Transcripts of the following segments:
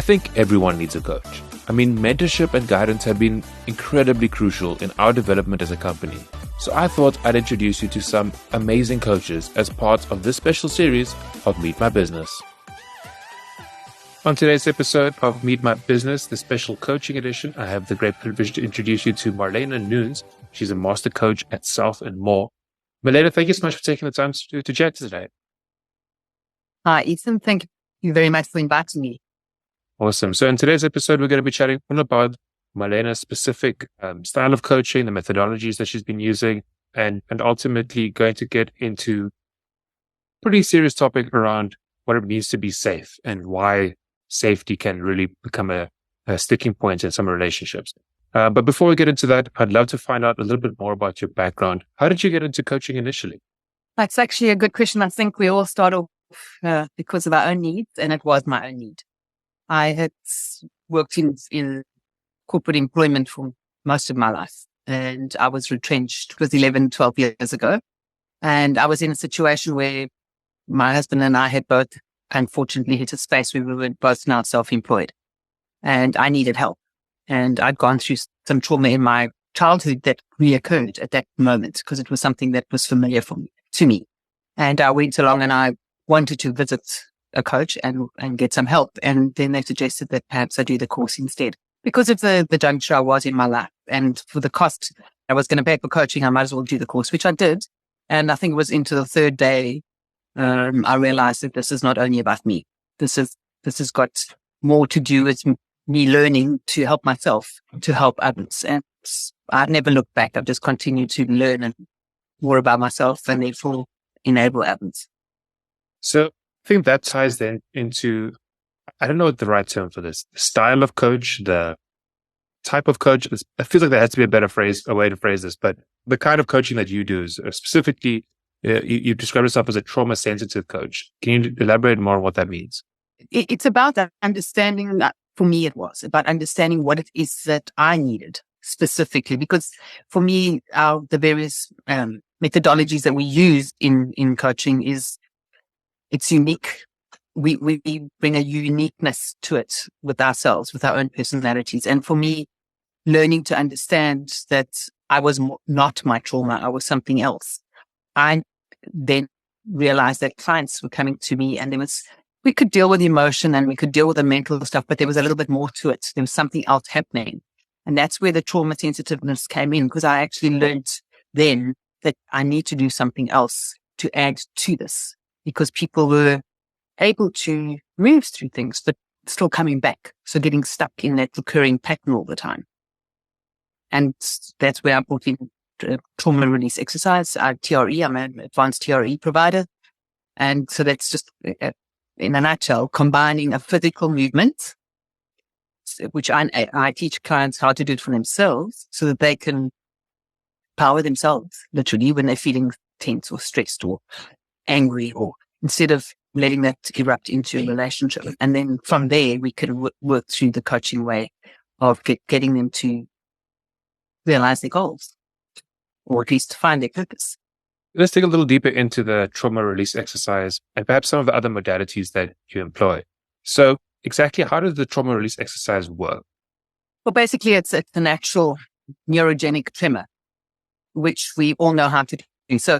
I think everyone needs a coach. I mean, mentorship and guidance have been incredibly crucial in our development as a company. So I thought I'd introduce you to some amazing coaches as part of this special series of Meet My Business. On today's episode of Meet My Business, the special coaching edition, I have the great privilege to introduce you to Marlene Nunes. She's a master coach at Self and More. Marlene, thank you so much for taking the time to chat today. Hi, Ethan. Thank you very much for inviting me. Awesome. So in today's episode, we're going to be chatting all about Marlene's specific style of coaching, the methodologies that she's been using, and ultimately going to get into a pretty serious topic around what it means to be safe and why safety can really become a sticking point in some relationships. But before we get into that, I'd love to find out a little bit more about your background. How did you get into coaching initially? That's actually a good question. I think we all start off because of our own needs, and it was my own need. I had worked in corporate employment for most of my life, and I was retrenched. It was 11, 12 years ago. And I was in a situation where my husband and I had both, unfortunately, hit a space where we were both now self-employed, and I needed help. And I'd gone through some trauma in my childhood that reoccurred at that moment because it was something that was familiar to me. And I went along and I wanted to visit a coach and get some help. And then they suggested that perhaps I do the course instead because of the juncture I was in my life. And for the cost I was going to pay for coaching, I might as well do the course, which I did. And I think it was into the third day, I realized that this is not only about me. This has got more to do with me learning to help myself, to help others. And I've never looked back. I've just continued to learn more about myself and therefore enable others. So I think that ties then into, I don't know what the right term for this, the style of coach, the type of coach. I feel like there has to be a way to phrase this, but the kind of coaching that you do is specifically, you describe yourself as a trauma sensitive coach. Can you elaborate more on what that means? It's about that understanding that, for me, it was about understanding what it is that I needed specifically, because for me, the various methodologies that we use in coaching it's unique. We bring a uniqueness to it with ourselves, with our own personalities. And for me, learning to understand that I was not my trauma, I was something else. I then realized that clients were coming to me and we could deal with emotion and we could deal with the mental stuff, but there was a little bit more to it. There was something else happening. And that's where the trauma sensitiveness came in, because I actually learned then that I need to do something else to add to this, because people were able to move through things, but still coming back. So getting stuck in that recurring pattern all the time. And that's where I brought in trauma release exercise, TRE. I'm an advanced TRE provider. And so that's just, in a nutshell, combining a physical movement, which I teach clients how to do it for themselves so that they can power themselves, literally, when they're feeling tense or stressed or angry, or instead of letting that erupt into a relationship. And then from there, we can work through the coaching way of getting them to realize their goals, or at least find their purpose. Let's dig a little deeper into the trauma release exercise and perhaps some of the other modalities that you employ. So exactly how does the trauma release exercise work? Well, basically, it's a natural neurogenic tremor, which we all know how to do. So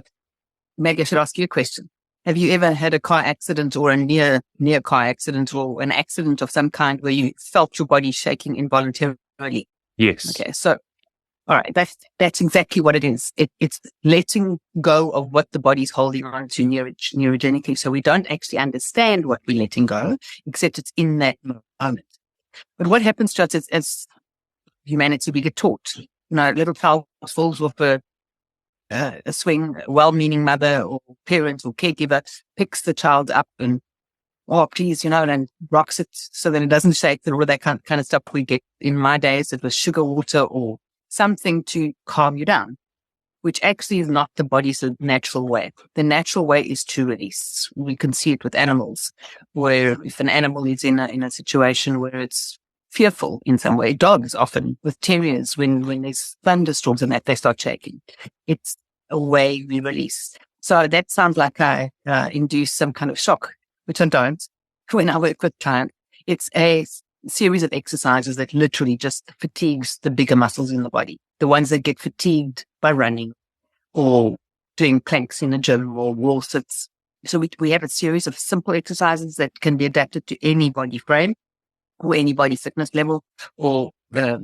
maybe I should ask you a question. Have you ever had a car accident or a near car accident or an accident of some kind where you felt your body shaking involuntarily? Yes. Okay. So, all right. That's exactly what it is. It's letting go of what the body's holding on to neurogenically. So we don't actually understand what we're letting go, except it's in that moment. But what happens to us is, as humanity, we get taught, a little child falls off a swing, a well-meaning mother or parent or caregiver picks the child up and, oh, please, and rocks it so that it doesn't shake, and all of that kind of stuff we get. In my days, it was sugar water or something to calm you down, which actually is not the body's natural way. The natural way is to release. We can see it with animals, where if an animal is in a situation where it's fearful in some way, dogs often, with terriers, when there's thunderstorms and that, they start shaking. It's a way we release. So that sounds like I induce some kind of shock, which I don't when I work with clients. It's a series of exercises that literally just fatigues the bigger muscles in the body. The ones that get fatigued by running or doing planks in the gym or wall sits. So we have a series of simple exercises that can be adapted to any body frame or any body fitness level or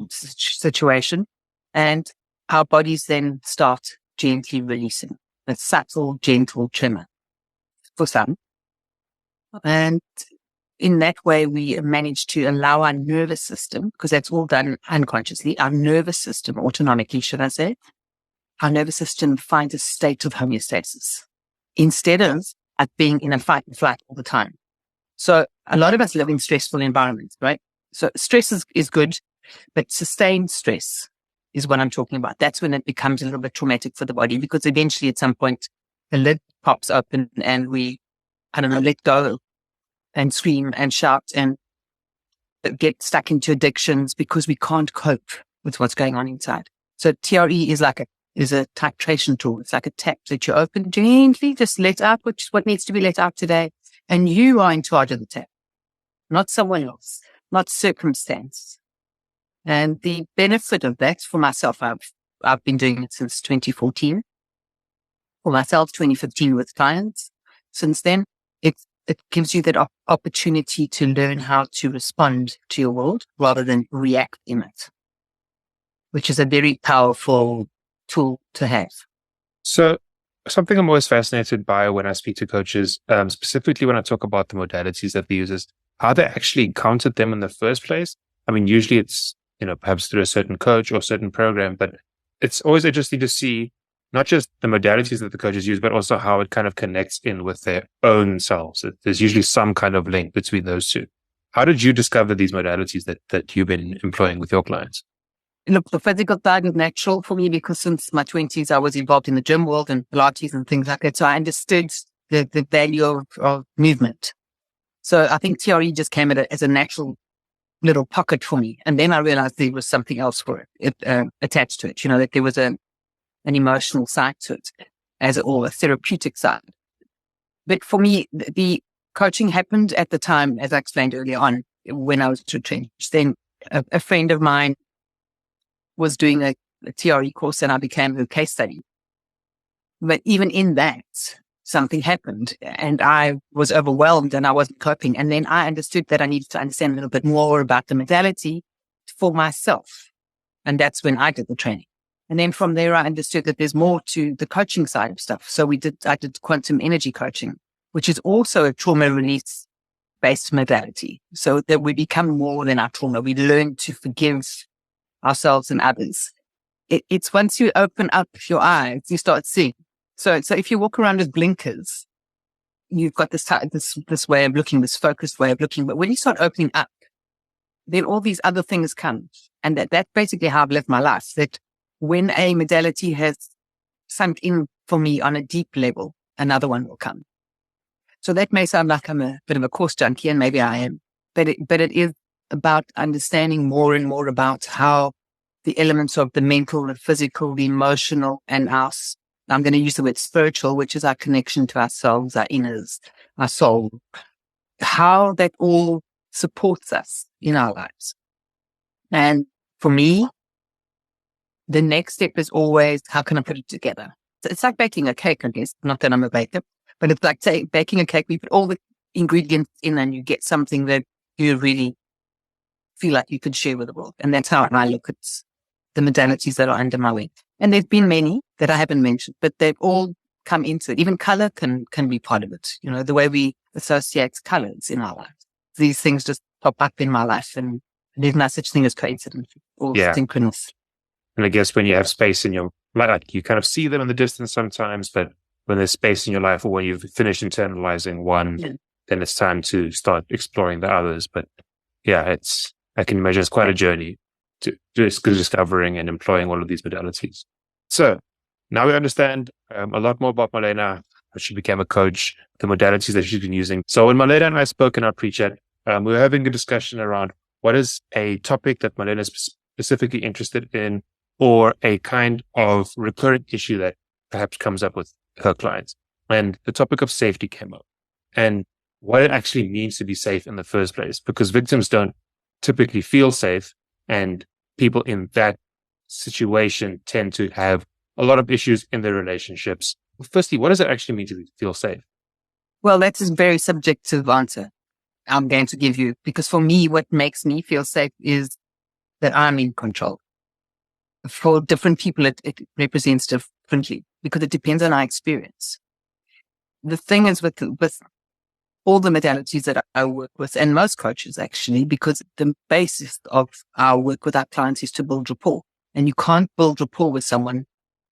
situation. And our bodies then start gently releasing. A subtle, gentle tremor for some. And in that way, we manage to allow our nervous system, because that's all done unconsciously, our nervous system, autonomically, should I say, our nervous system finds a state of homeostasis instead of being in a fight and flight all the time. So a lot of us live in stressful environments, right? So stress is good, but sustained stress is what I'm talking about. That's when it becomes a little bit traumatic for the body, because eventually at some point the lid pops open and we, let go and scream and shout and get stuck into addictions because we can't cope with what's going on inside. So TRE is a titration tool. It's like a tap that you open gently, just let out what needs to be let out today. And you are in charge of the tap, not someone else, not circumstance. And the benefit of that for myself, I've been doing it since 2014. For myself, 2015 with clients. Since then, it gives you that opportunity to learn how to respond to your world rather than react in it, which is a very powerful tool to have. So something I'm always fascinated by when I speak to coaches, specifically when I talk about the modalities that they use, is how they actually encountered them in the first place. I mean, usually it's, perhaps through a certain coach or certain program, but it's always interesting to see not just the modalities that the coaches use, but also how it kind of connects in with their own selves. There's usually some kind of link between those two. How did you discover these modalities that you've been employing with your clients? Look, the physical side is natural for me because since my 20s, I was involved in the gym world and Pilates and things like that. So I understood the value of movement. So I think TRE just came as a natural little pocket for me. And then I realized there was something else for it attached to it, that there was an emotional side to it or a therapeutic side. But for me, the coaching happened at the time, as I explained earlier on, when I was retrenched. Then a friend of mine was doing a TRE course and I became her case study. But even in that, something happened and I was overwhelmed and I wasn't coping. And then I understood that I needed to understand a little bit more about the modality for myself. And that's when I did the training. And then from there, I understood that there's more to the coaching side of stuff. So I did quantum energy coaching, which is also a trauma release based modality. So that we become more than our trauma. We learn to forgive ourselves and others. It's once you open up your eyes, you start seeing. So if you walk around with blinkers, you've got this way of looking, this focused way of looking. But when you start opening up, then all these other things come. And that's basically how I've lived my life. That when a modality has sunk in for me on a deep level, another one will come. So that may sound like I'm a bit of a course junkie, and maybe I am, but it is about understanding more and more about how the elements of the mental, the physical, the emotional, and I'm going to use the word spiritual, which is our connection to ourselves, our inners, our soul, how that all supports us in our lives. And for me, the next step is always, how can I put it together? So it's like baking a cake, I guess. Not that I'm a baker, but it's like baking a cake. We put all the ingredients in and you get something that you really feel like you could share with the world. And that's how I look at the modalities that are under my wing. And there's been many that I haven't mentioned, but they've all come into it. Even color can be part of it. The way we associate colors in our lives. These things just pop up in my life, and there's no such thing as coincidence or synchronous. And I guess when you have space in your life, you kind of see them in the distance sometimes, but when there's space in your life or when you've finished internalizing one, then it's time to start exploring the others. But I can imagine it's quite a journey to discovering and employing all of these modalities. So now we understand a lot more about Marlene, how she became a coach, the modalities that she's been using. So when Marlene and I spoke in our pre-chat, we were having a discussion around what is a topic that Marlene is specifically interested in, or a kind of recurrent issue that perhaps comes up with her clients. And the topic of safety came up and what it actually means to be safe in the first place, because victims don't typically feel safe, and people in that situation tend to have a lot of issues in their relationships. Firstly, what does it actually mean to feel safe? Well, that's a very subjective answer I'm going to give you, because for me, what makes me feel safe is that I'm in control. For different people, it represents differently because it depends on our experience. The thing is with all the modalities that I work with, and most coaches actually, because the basis of our work with our clients is to build rapport. And you can't build rapport with someone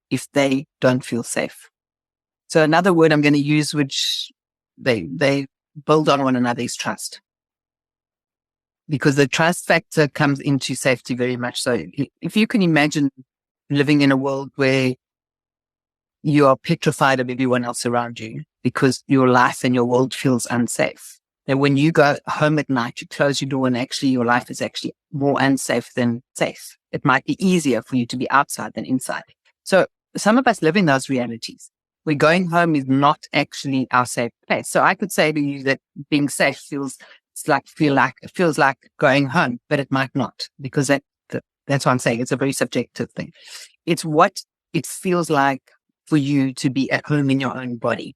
if they don't feel safe. So another word I'm going to use, which they build on one another, is trust. Because the trust factor comes into safety very much. So if you can imagine living in a world where you are petrified of everyone else around you because your life and your world feels unsafe, then when you go home at night, you close your door and actually your life is actually more unsafe than safe. It might be easier for you to be outside than inside. So some of us live in those realities where going home is not actually our safe place. So I could say to you that being safe feels like going home, but it might not, because that's what I'm saying. It's a very subjective thing. It's what it feels like for you to be at home in your own body,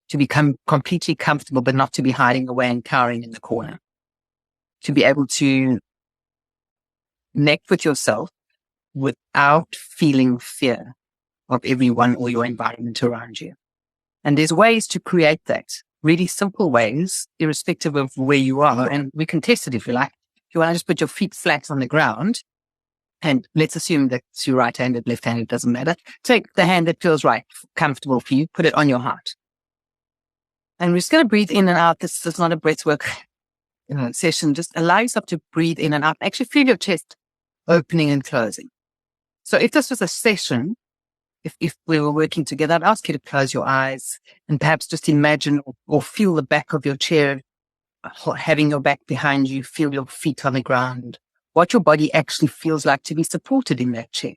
to become completely comfortable, but not to be hiding away and cowering in the corner, to be able to connect with yourself without feeling fear of everyone or your environment around you. And there's ways to create that, really simple ways, irrespective of where you are. And we can test it if you like. If you want to just put your feet flat on the ground, and let's assume that it's your right-handed, left-handed, doesn't matter. Take the hand that feels right, comfortable for you, put it on your heart. And we're just going to breathe in and out. This is not a breathwork session. Just allow yourself to breathe in and out. Actually feel your chest opening and closing. So if this was a session, if we were working together, I'd ask you to close your eyes and perhaps just imagine or feel the back of your chair, having your back behind you, feel your feet on the ground, what your body actually feels like to be supported in that chair.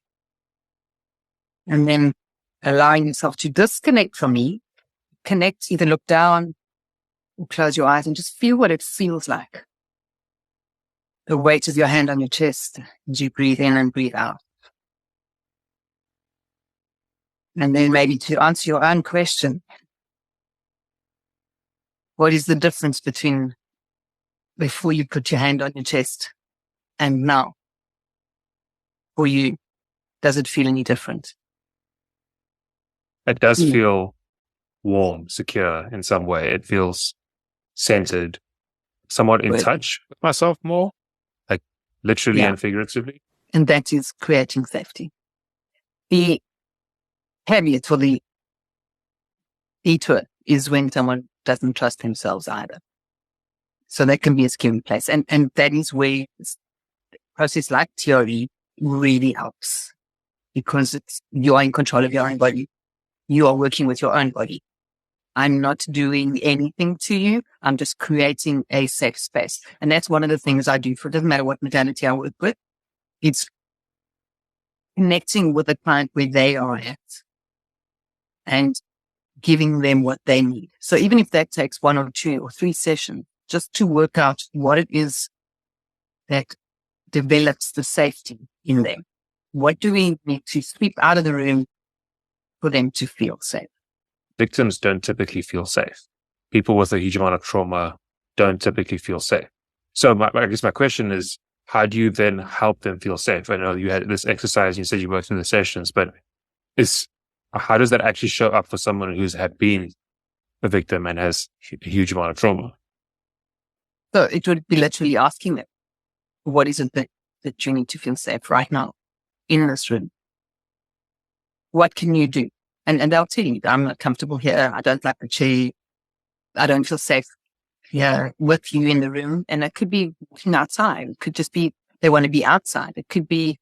And then allowing yourself to disconnect from me, connect, either look down or close your eyes and just feel what it feels like. The weight of your hand on your chest as you breathe in and breathe out. And then maybe to answer your own question, what is the difference between before you put your hand on your chest and now? For you, does it feel any different? It does feel warm, secure in some way. It feels centered, somewhat in touch with myself more, like literally and figuratively. And that is creating safety. The caveat for the detour is when someone doesn't trust themselves either. So that can be a scary place. And that is where a process like TRE really helps, because you are in control of your own body. You are working with your own body. I'm not doing anything to you. I'm just creating a safe space. And that's one of the things I do. It doesn't matter what modality I work with. It's connecting with the client where they are at and giving them what they need. So even if that takes 1 or 2 or 3 sessions, just to work out what it is that develops the safety in them. What do we need to sweep out of the room for them to feel safe? Victims don't typically feel safe. People with a huge amount of trauma don't typically feel safe. So I guess my question is, how do you then help them feel safe? I know you had this exercise, you said you worked in the sessions, but how does that actually show up for someone who's had been a victim and has a huge amount of trauma? So it would be literally asking them, what is it that you need to feel safe right now in this room? What can you do? And they'll tell you, I'm not comfortable here. I don't like the chair. I don't feel safe here with you in the room. And it could be walking outside. It could just be they want to be outside. It could be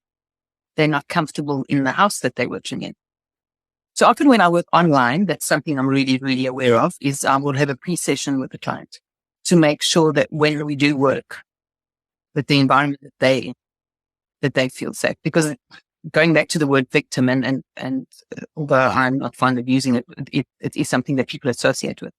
they're not comfortable in the house that they're working in. So often when I work online, that's something I'm really, really aware of, is I will have a pre-session with the client to make sure that when we do work with the environment that they feel safe. Because going back to the word victim, and although I'm not fond of using it, it is something that people associate with.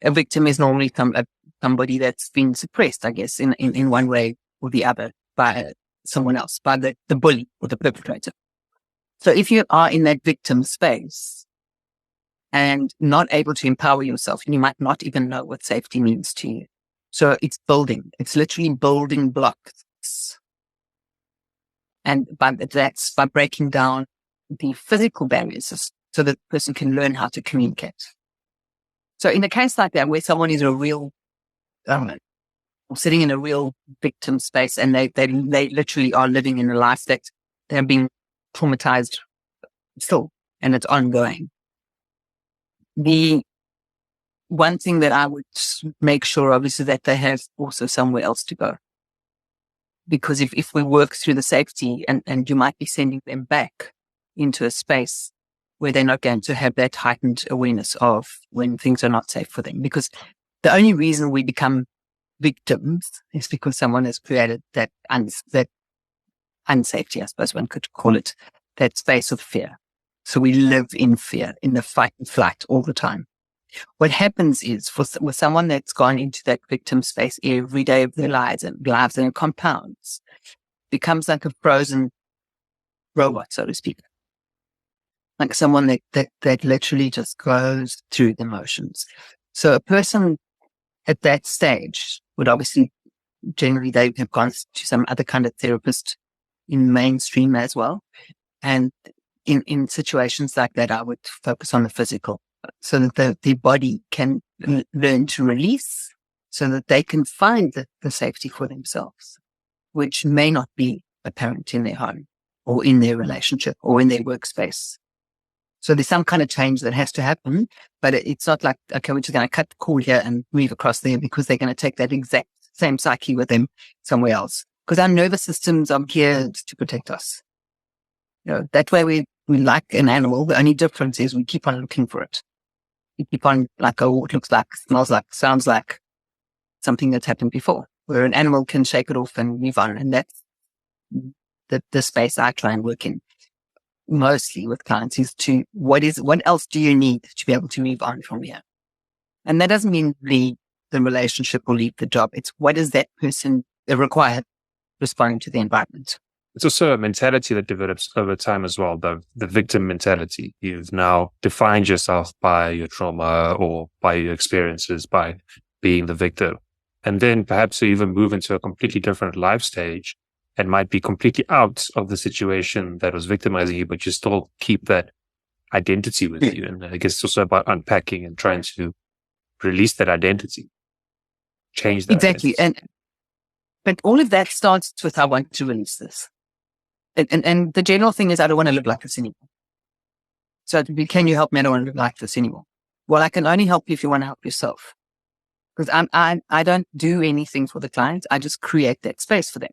A victim is normally a somebody that's been suppressed, I guess, in one way or the other by someone else, by the bully or the perpetrator. So if you are in that victim space and not able to empower yourself, you might not even know what safety means to you. So it's literally building blocks. And that's by breaking down the physical barriers so that the person can learn how to communicate. So in a case like that, where someone is a real, sitting in a real victim space and they literally are living in a life that they're being traumatized still, and it's ongoing. The one thing that I would make sure of is that they have also somewhere else to go. Because if we work through the safety and you might be sending them back into a space where they're not going to have that heightened awareness of when things are not safe for them. Because the only reason we become victims is because someone has created that unsafety, I suppose one could call it, that space of fear. So we live in fear, in the fight and flight all the time. What happens is with someone that's gone into that victim space every day of their lives and it compounds, becomes like a frozen robot, so to speak. Like someone that literally just goes through the motions. So a person at that stage would obviously, generally they have gone to some other kind of therapist in mainstream as well. And in situations like that, I would focus on the physical so that the body can learn to release so that they can find the safety for themselves, which may not be apparent in their home or in their relationship or in their workspace. So there's some kind of change that has to happen, but it's not like, okay, we're just going to cut the cord here and move across there because they're going to take that exact same psyche with them somewhere else. Because our nervous systems are geared to protect us. That way we like an animal. The only difference is we keep on looking for it. We keep on like, oh, it looks like, smells like, sounds like something that's happened before, where an animal can shake it off and move on. And that's the space I try and work in mostly with clients is to what else do you need to be able to move on from here? And that doesn't mean leave the relationship or leave the job. It's what is that person required responding to the environment. It's also a mentality that develops over time as well, the victim mentality. You've now defined yourself by your trauma or by your experiences, by being the victim. And then perhaps you even move into a completely different life stage and might be completely out of the situation that was victimizing you, but you still keep that identity with you. And I guess it's also about unpacking and trying to release that identity, change that. Exactly. But all of that starts with, I want to release this. And the general thing is, I don't want to live like this anymore. So can you help me? I don't want to live like this anymore. Well, I can only help you if you want to help yourself. Because I don't do anything for the client. I just create that space for them.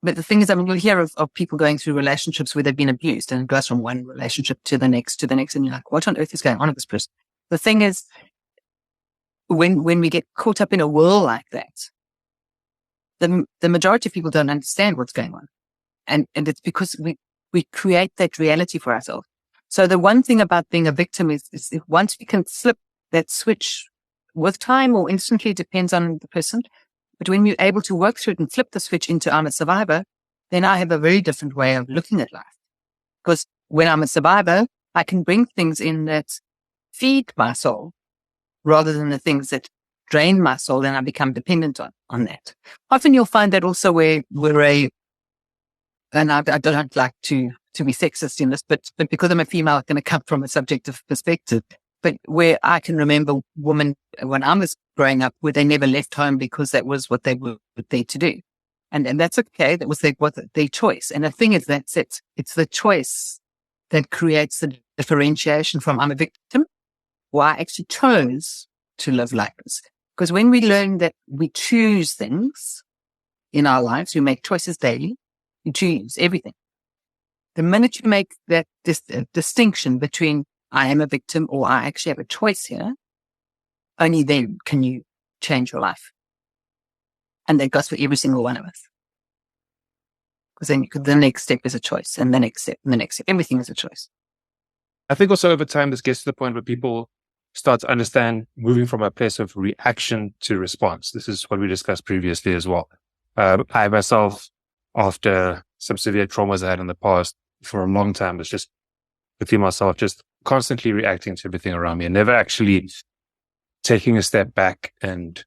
But the thing is, you'll hear of people going through relationships where they've been abused and it goes from one relationship to the next. And you're like, what on earth is going on with this person? The thing is, when we get caught up in a whirl like that, the majority of people don't understand what's going on. And it's because we create that reality for ourselves. So the one thing about being a victim is if once we can flip that switch with time or instantly, it depends on the person. But when we're able to work through it and flip the switch into I'm a survivor, then I have a very different way of looking at life. Because when I'm a survivor, I can bring things in that feed my soul rather than the things that drain my soul and I become dependent on that. Often you'll find that also where and I don't like to be sexist in this, but because I'm a female, it's going to come from a subjective perspective. But where I can remember women when I was growing up, where they never left home because that was what they were there to do. And that's okay. That was their choice. And the thing is, that's it. It's the choice that creates the differentiation from I'm a victim, or I actually chose to live like this. Because when we learn that we choose things in our lives, we make choices daily, you choose everything. The minute you make that distinction between I am a victim or I actually have a choice here, only then can you change your life. And that goes for every single one of us. Because then the next step is a choice, and the next step, and the next step. Everything is a choice. I think also over time, this gets to the point where people start to understand moving from a place of reaction to response. This is what we discussed previously as well. I myself, after some severe traumas I had in the past for a long time, was just within myself, just constantly reacting to everything around me and never actually taking a step back and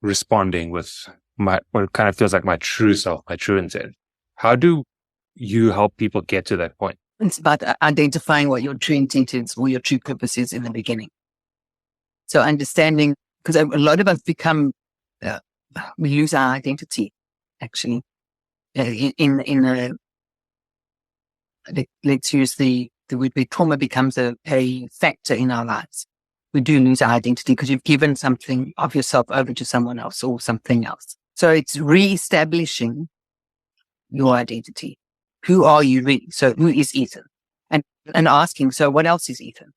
responding with what kind of feels like my true self, my true intent. How do you help people get to that point? It's about identifying what your true intent is or your true purpose is in the beginning. So understanding, because a lot of us we lose our identity, actually. Let's use the word where trauma becomes a factor in our lives. We do lose our identity because you've given something of yourself over to someone else or something else. So it's reestablishing your identity. Who are you really? So who is Ethan? And asking, so what else is Ethan?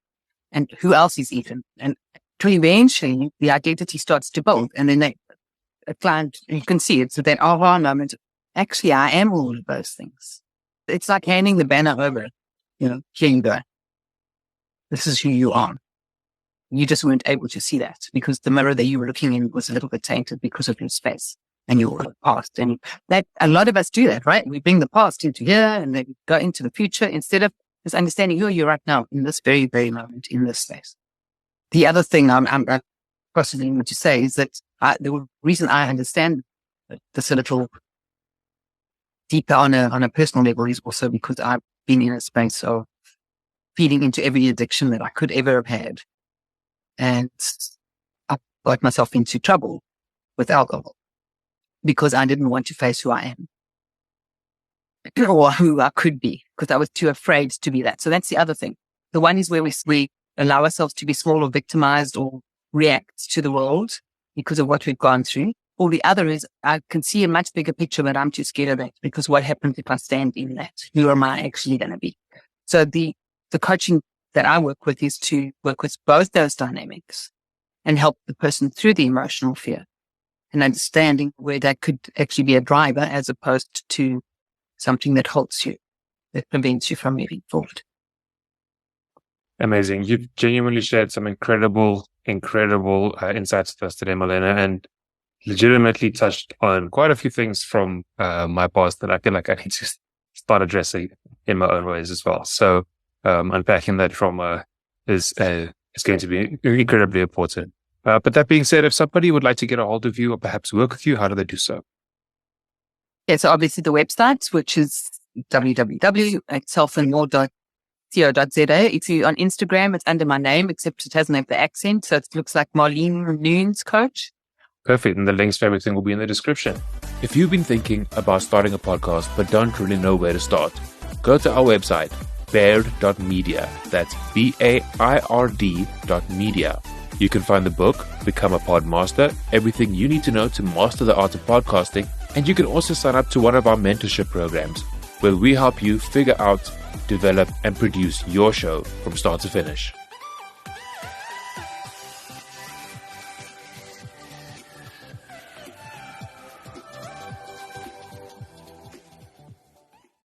And who else is Ethan? And eventually the identity starts to build. And then a client, you can see it. So that aha moment, actually, I am all of those things. It's like handing the banner over, here you go. This is who you are. You just weren't able to see that because the mirror that you were looking in was a little bit tainted because of your space and your past. And that a lot of us do that, right? We bring the past into here and then go into the future instead of just understanding who you're right now in this very, very moment in this space. The other thing I'm possibly going to say is that the reason I understand this a little deeper on a personal level is also because I've been in a space of feeding into every addiction that I could ever have had. And I got myself into trouble with alcohol because I didn't want to face who I am or who I could be because I was too afraid to be that. So that's the other thing. The one is where we allow ourselves to be small or victimized or react to the world because of what we've gone through. Or the other is I can see a much bigger picture, but I'm too scared of that because what happens if I stand in that? Who am I actually going to be? So the coaching that I work with is to work with both those dynamics and help the person through the emotional fear and understanding where that could actually be a driver as opposed to something that halts you, that prevents you from moving forward. Amazing. You've genuinely shared some incredible insights to us today, Marlene, and legitimately touched on quite a few things from my past that I feel like I need to start addressing in my own ways as well. So unpacking that trauma is going to be incredibly important. But that being said, if somebody would like to get a hold of you or perhaps work with you, how do they do so? Yeah, so obviously the website, which is www.selfandmore.co.za. If you're on Instagram, it's under my name, except it doesn't have the accent. So it looks like Marlene Nunes Coach. Perfect. And the links for everything will be in the description. If you've been thinking about starting a podcast but don't really know where to start, go to our website, baird.media. That's BAIRD.media. You can find the book, Become a Podmaster, everything you need to know to master the art of podcasting. And you can also sign up to one of our mentorship programs where we help you figure out, develop, and produce your show from start to finish.